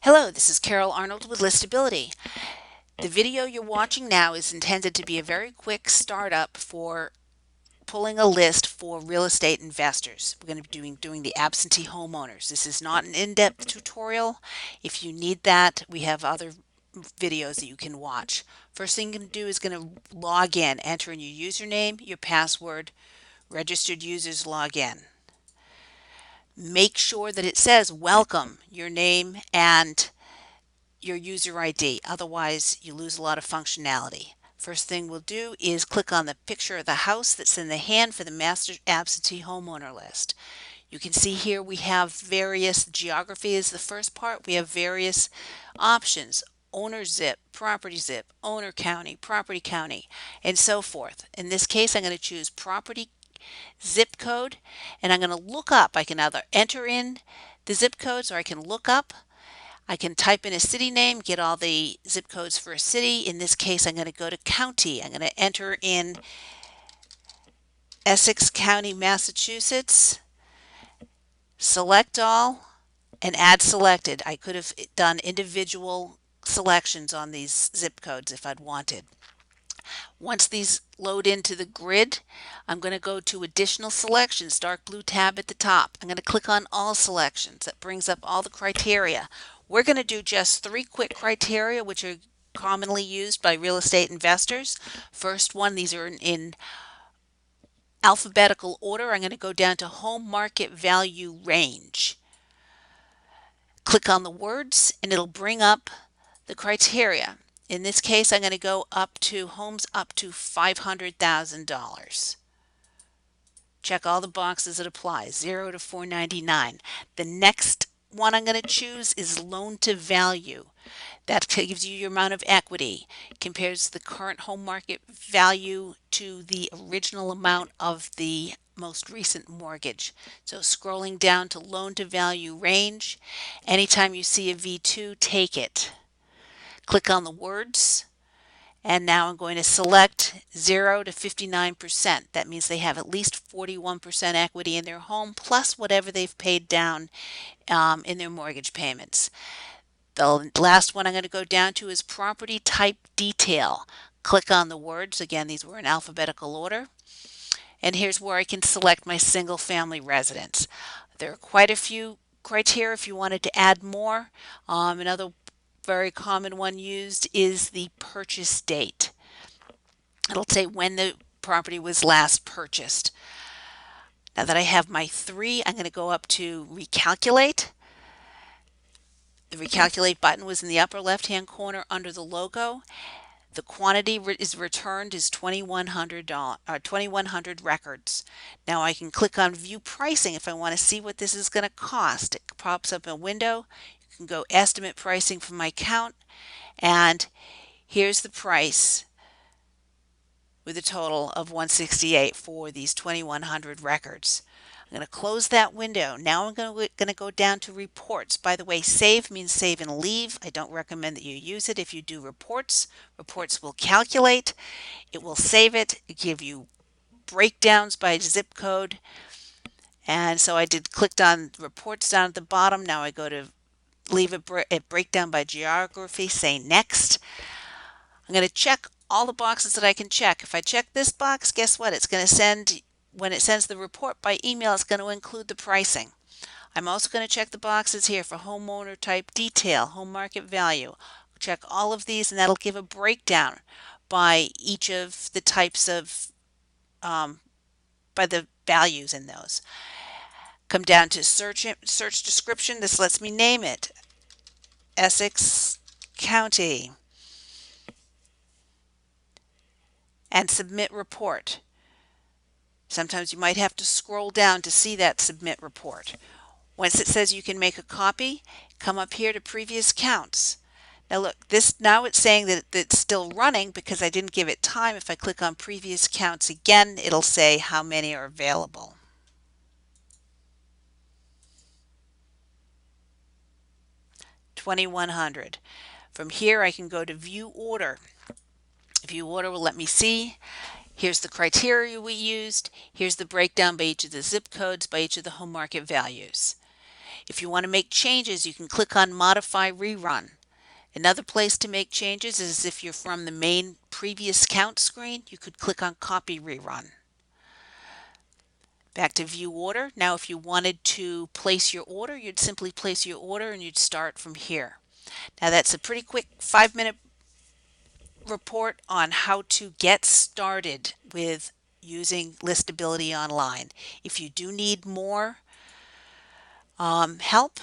Hello, this is Carol Arnold with ListAbility. The video you're watching now is intended to be a very quick startup for pulling a list for real estate investors. We're going to be doing the absentee homeowners. This is not an in-depth tutorial. If you need that, we have other videos that you can watch. First thing you're going to do is going to log in, enter in your username, your password, registered users log in. Make sure that it says welcome, your name, and your user ID. Otherwise, you lose a lot of functionality. First thing we'll do is click on the picture of the house that's in the hand for the master absentee homeowner list. You can see here we have various geography is the first part. We have various options. Owner zip, property zip, owner county, property county, and so forth. In this case, I'm going to choose property zip code, and I'm going to look up. I can either enter in the zip codes or I can look up. I can type in a city name, get all the zip codes for a city. In this case, I'm going to go to county. I'm going to enter in Essex County, Massachusetts, select all, and add selected. I could have done individual selections on these zip codes if I'd wanted. Once these load into the grid, I'm going to go to additional selections, dark blue tab at the top. I'm going to click on all selections. That brings up all the criteria. We're going to do just 3 quick criteria which are commonly used by real estate investors. First one, these are in alphabetical order. I'm going to go down to home market value range. Click on the words and it'll bring up the criteria. In this case, I'm going to go up to homes up to $500,000. Check all the boxes that apply, 0 to 499. The next one I'm going to choose is loan to value. That gives you your amount of equity, compares the current home market value to the original amount of the most recent mortgage. So scrolling down to loan to value range, anytime you see a V2, take it. Click on the words, and now I'm going to select 0 to 59%. That means they have at least 41% equity in their home plus whatever they've paid down in their mortgage payments. The last one I'm going to go down to is property type detail. Click on the words. Again, these were in alphabetical order. And here's where I can select my single family residence. There are quite a few criteria if you wanted to add more. Another very common one used is the purchase date. It'll say when the property was last purchased. Now that I have my 3, I'm going to go up to recalculate. The recalculate button was in the upper left hand corner under the logo. The quantity is returned is 2,100 records. Now I can click on view pricing if I want to see what this is going to cost. It pops up a window. You can go estimate pricing from my count, and here's the price with a total of 168 for these 2,100 records. I'm going to close that window. Now I'm going to go down to reports. By the way, save means save and leave. I don't recommend that you use it if you do reports. Reports will calculate. It will save it. It give you breakdowns by zip code. And so I clicked on reports down at the bottom. Now I go to leave a breakdown by geography, say next. I'm going to check all the boxes that I can check. If I check this box, guess what? It's going to send, when it sends the report by email, it's going to include the pricing. I'm also going to check the boxes here for homeowner type detail, home market value. Check all of these and that'll give a breakdown by each of the types of, by the values in those. Come down to search description. This lets me name it. Essex County. And submit report. Sometimes you might have to scroll down to see that submit report. Once it says you can make a copy, come up here to previous counts. Now look, now it's saying that it's still running because I didn't give it time. If I click on previous counts again, it'll say how many are available. $2,100. From here I can go to view order. View order will let me see. Here's the criteria we used. Here's the breakdown by each of the zip codes, by each of the home market values. If you want to make changes, you can click on Modify Rerun. Another place to make changes is if you're from the main previous count screen, you could click on Copy Rerun. Back to View Order. Now if you wanted to place your order, you'd simply place your order and you'd start from here. Now that's a pretty quick 5-minute report on how to get started with using ListAbility online. If you do need more help,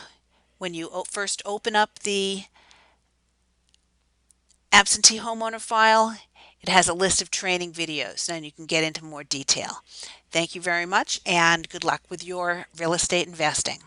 when you first open up the absentee homeowner file, it has a list of training videos and you can get into more detail. Thank you very much and good luck with your real estate investing.